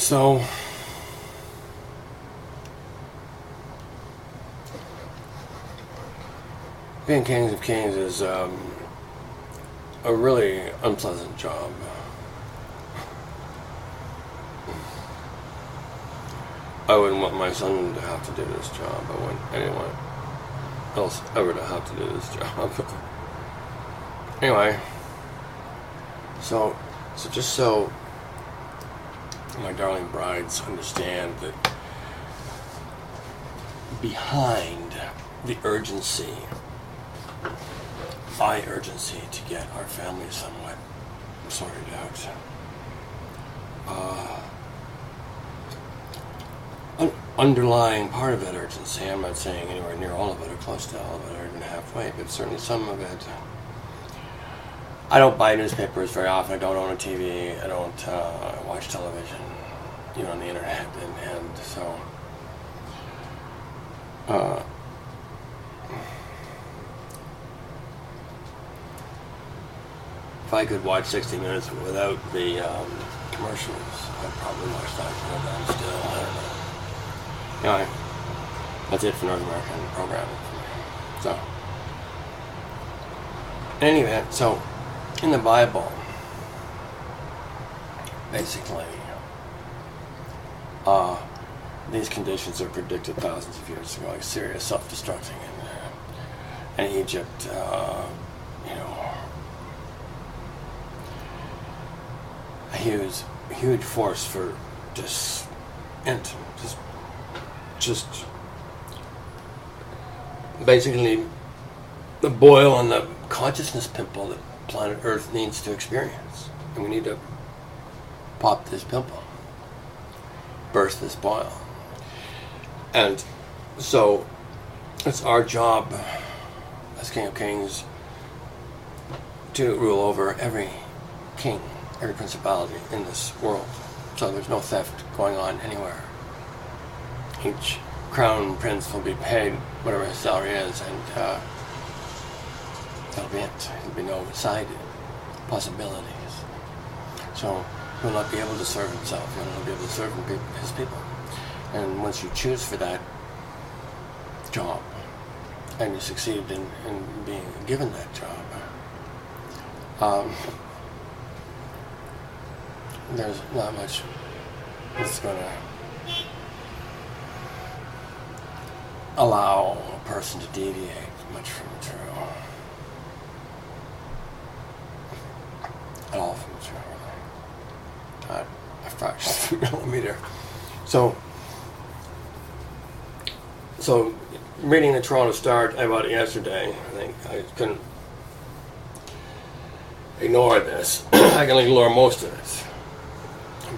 So, being Kings of Kings is a really unpleasant job. I wouldn't want my son to have to do this job. I wouldn't anyone else ever to have to do this job. Anyway, so just so my darling brides understand that behind the urgency, my urgency to get our family somewhat sorted out, underlying part of that urgency, I'm not saying anywhere near all of it or close to all of it or even halfway, but certainly some of it. I don't buy newspapers very often. I don't own a TV. I don't watch television, on the internet, and so if I could watch 60 Minutes without the commercials, I'd probably watch that program still. I don't know. Anyway, that's it for North American programming for me. So, in any event, so in the Bible, basically, these conditions are predicted thousands of years ago, like Syria self-destructing, and Egypt, a huge force for just basically the boil on the consciousness pimple that planet Earth needs to experience. And we need to pop this pimple, burst this boil. And so it's our job as King of Kings to rule over every king, every principality in this world. So there's no theft going on anywhere. Each crown prince will be paid whatever his salary is, and that'll be it. There'll be no side possibilities. So he'll not be able to serve himself. He'll not be able to serve his people. And once you choose for that job, and you succeed in being given that job, there's not much that's going to allow a person to deviate much from the true. At all from the true, really. Not a fraction of a millimeter. So reading the Toronto Star about it yesterday, I think I couldn't ignore this. I can ignore most of it,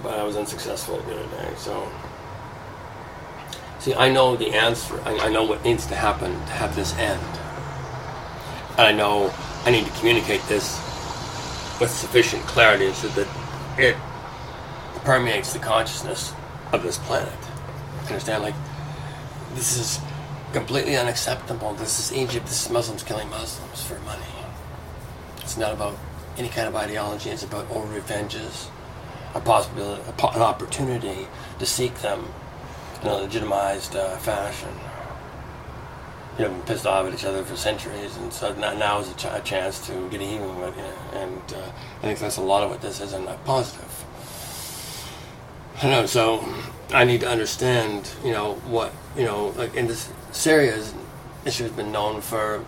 but I was unsuccessful the other day. So, see, I know the answer. I know what needs to happen to have this end. And I know I need to communicate this with sufficient clarity so that it permeates the consciousness of this planet. Understand? Like, this is completely unacceptable. This is Egypt. This is Muslims killing Muslims for money. It's not about any kind of ideology. It's about old revenges, a possibility, an opportunity to seek them in a legitimized fashion. Been pissed off at each other for centuries, and so now is a chance to get even with it. And I think that's a lot of what this is, and not positive. I know, so I need to understand, what, like in this Syria's issue has been known for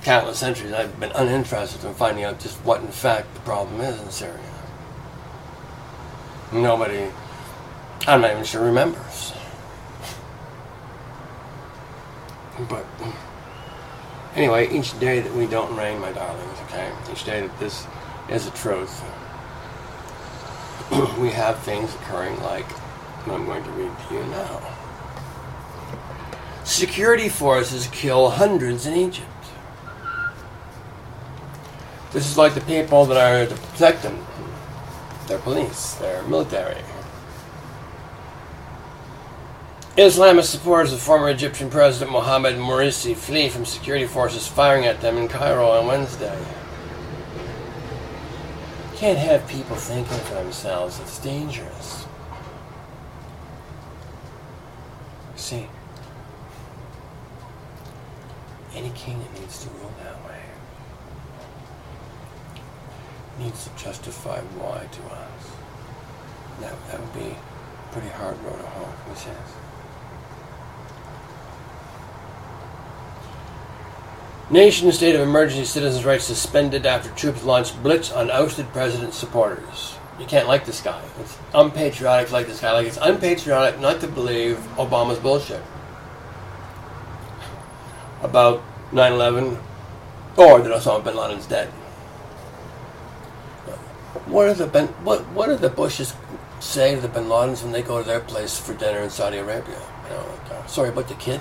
countless centuries. I've been uninterested in finding out just what in fact the problem is in Syria. Nobody, I'm not even sure, remembers. But anyway, each day that we don't reign, my darlings, okay, each day that this is a truth, we have things occurring like what I'm going to read to you now. Security forces kill hundreds in Egypt. This is like the people that are to protect them, their police, their military. Islamist supporters of former Egyptian President Mohamed Morsi flee from security forces firing at them in Cairo on Wednesday. Can't have people thinking for themselves. It's dangerous. See, any king that needs to rule that way needs to justify why to us. That would be a pretty hard road to hoe, he says. Nation state of emergency, citizens' rights suspended after troops launched blitz on ousted president supporters. You can't like this guy. It's unpatriotic to like this guy. Like, it's unpatriotic not to believe Obama's bullshit about 9/11 or that Osama bin Laden's dead. What do the Bushes say to the bin Ladens when they go to their place for dinner in Saudi Arabia? You know, like, sorry about the kid.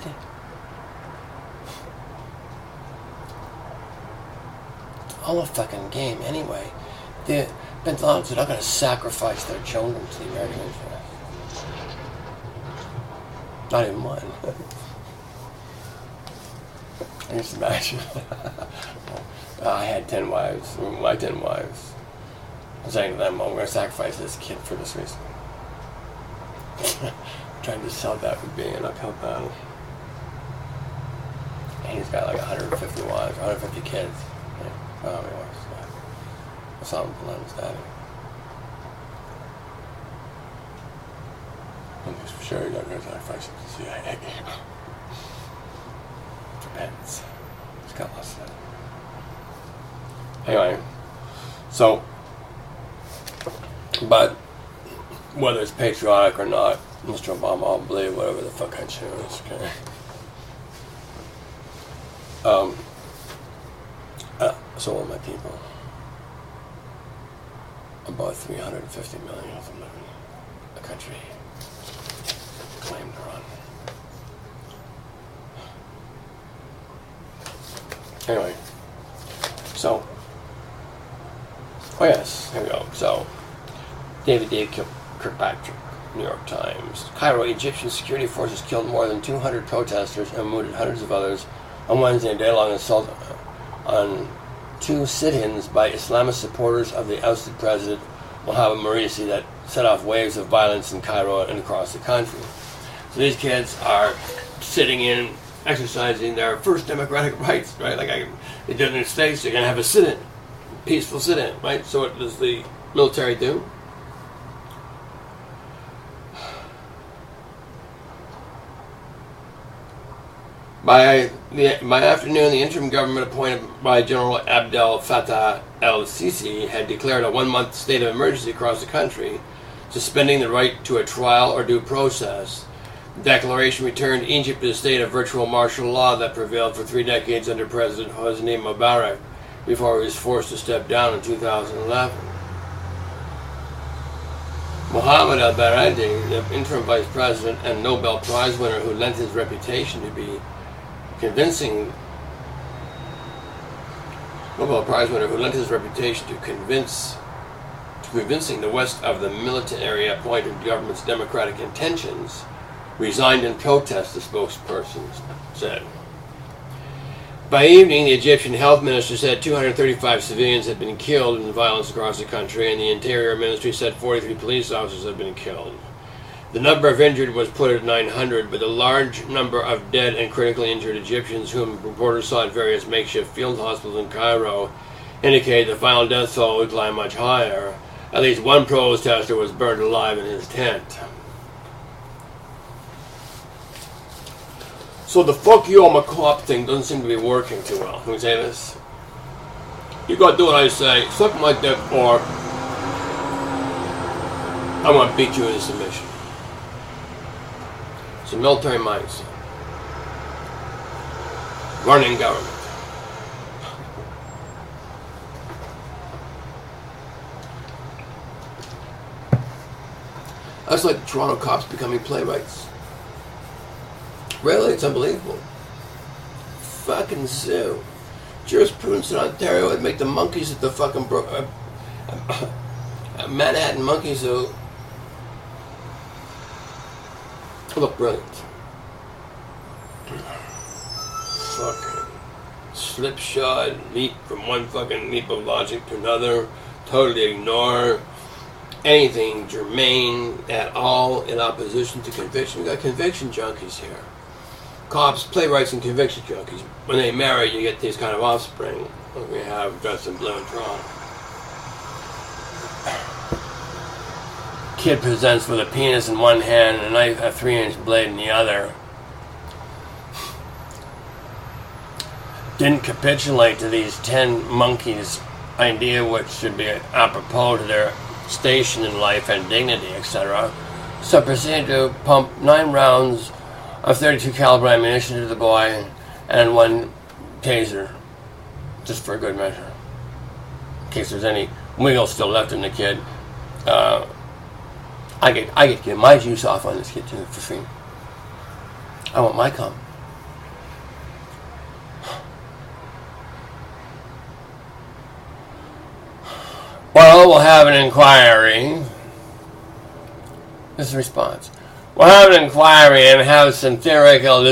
It's all a fucking game anyway. The bin Ladens are not going to sacrifice their children to the American interest. Not even one. I just imagine. I had 10 wives. My 10 wives. I'm saying to them, I'm going to sacrifice this kid for this reason. Trying to sell that for being an uphill battle. And he's got like 150 wives, 150 kids. Yeah. Oh, he was. Osama bin Laden's daddy. And he's for sure he's not going to sacrifice him to the CIA. Depends. He's got lots of that. Anyway, so, but whether it's patriotic or not, Mr. Obama, I'll believe whatever the fuck I choose, okay? So all my people, about 350 million of them live in a country claimed to run. Anyway, so, oh yes, here we go. So, David D. Kirkpatrick, New York Times. Cairo, Egyptian security forces killed more than 200 protesters and wounded hundreds of others on Wednesday, a day-long assault on two sit-ins by Islamist supporters of the ousted president, Mohamed Morsi, that set off waves of violence in Cairo and across the country. So these kids are sitting in, exercising their first democratic rights, right? Like they did in the States, they're going to have a sit-in, peaceful sit-in, right? So what does the military do? By afternoon, the interim government appointed by General Abdel Fattah el-Sisi had declared a one-month state of emergency across the country, suspending the right to a trial or due process. The declaration returned Egypt to the state of virtual martial law that prevailed for 3 decades under President Hosni Mubarak before he was forced to step down in 2011. Mohamed al-Baradi, the interim vice president and Nobel Prize winner who lent his reputation to be convincing the West of the military-appointed government's democratic intentions, resigned in protest, the spokesperson said. By evening, the Egyptian health minister said 235 civilians had been killed in violence across the country, and the Interior Ministry said 43 police officers had been killed. The number of injured was put at 900, but the large number of dead and critically injured Egyptians whom reporters saw at various makeshift field hospitals in Cairo indicated the final death toll would climb much higher. At least one protester was burned alive in his tent. So the fuck you, I'm a cop thing doesn't seem to be working too well. Can we say this? You gotta do what I say, suck my dick, or I'm gonna beat you into submission. It's a military mindset. Running government. That's like the Toronto cops becoming playwrights. Really? It's unbelievable. Fucking zoo. Jurisprudence in Ontario would make the monkeys at the fucking Manhattan Monkey Zoo look brilliant. Fucking slipshod, leap from one fucking leap of logic to another, totally ignore anything germane at all in opposition to conviction. We got conviction junkies here. Cops, playwrights, and conviction junkies. When they marry, you get these kind of offspring. Like we have dressed in blue and drawn. Kid presents with a penis in one hand and a knife, a 3-inch blade in the other. Didn't capitulate to these 10 monkeys' idea which should be apropos to their station in life and dignity, etc. So proceeded to pump 9 rounds of 32 caliber ammunition to the boy and 1 taser, just for good measure, in case there's any wiggle still left in the kid. I get to get my juice off on this kid too for free. I want my cum. Well, we'll have an inquiry. This is a response. We'll have an inquiry and have some theoretical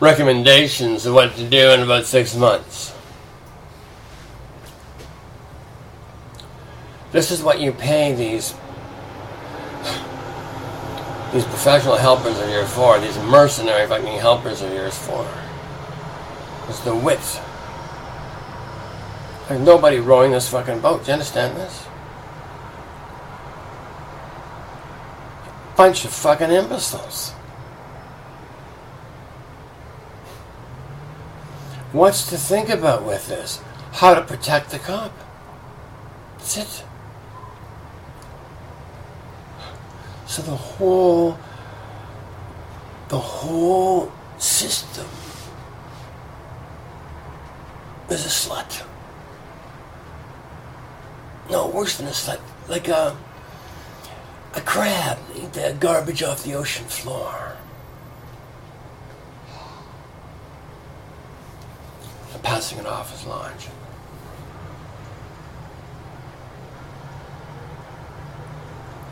recommendations of what to do in about 6 months. This is what you pay these professional helpers of yours for, these mercenary fucking helpers of yours for. It's the wits. There's nobody rowing this fucking boat. Do you understand this? Bunch of fucking imbeciles. What's to think about with this? How to protect the cop. That's it. So the whole system is a slut. No, worse than a slut. Like a crab. Eat that garbage off the ocean floor. I'm passing it off as large.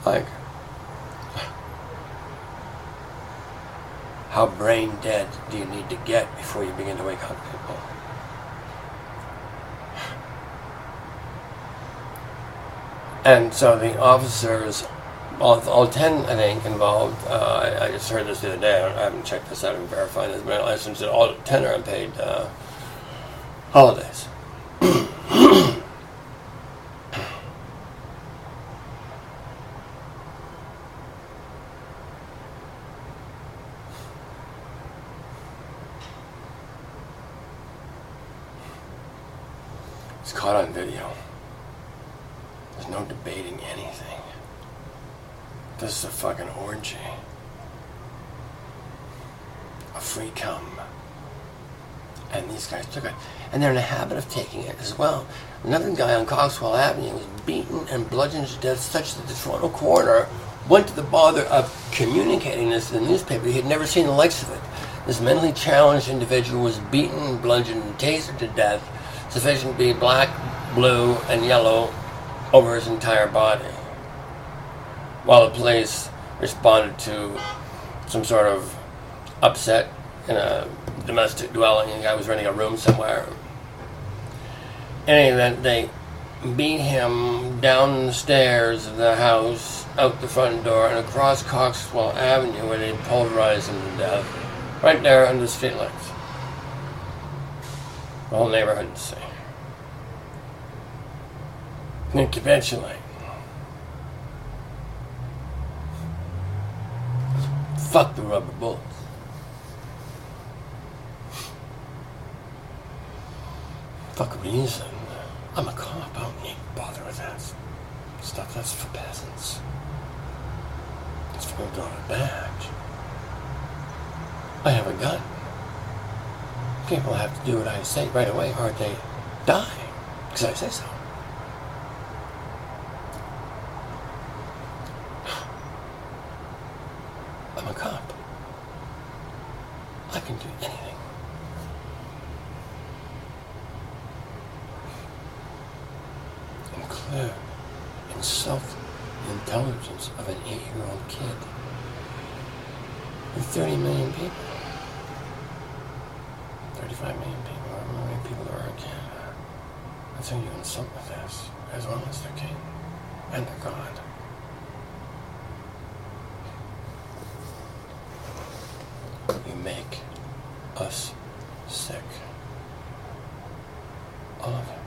Like, how brain dead do you need to get before you begin to wake up people? And so the officers, all 10, I think, involved, I just heard this the other day, I haven't checked this out and verified this, but I assume that all 10 are unpaid holidays. It's caught on video. There's no debating anything. This is a fucking orgy. A free cum. And these guys took it. And they're in the habit of taking it as well. Another guy on Coxwell Avenue was beaten and bludgeoned to death such that the Toronto coroner went to the bother of communicating this to the newspaper. He had never seen the likes of it. This mentally challenged individual was beaten, bludgeoned, and tasered to death, sufficient to be black, blue, and yellow over his entire body. While the police responded to some sort of upset in a domestic dwelling, and the guy was renting a room somewhere. In any event, they beat him down the stairs of the house, out the front door, and across Coxwell Avenue, where they pulverized him to death, right there under the streetlights. The whole neighborhood to see. And capitulate. Fuck the rubber bullets. Fuck reason. I'm a cop. I don't need to bother with that stuff. That's for peasants. It's for people without a badge. I have a gun. People have to do what I say right away or they die. Because I say so. I'm a cop. I can do anything. Include insult the intelligence of an 8-year-old kid. With 30 million people. 35 million people, however many people there are in Canada. That's how you insult with this, as long as they're king and their God. make us sick. All of it.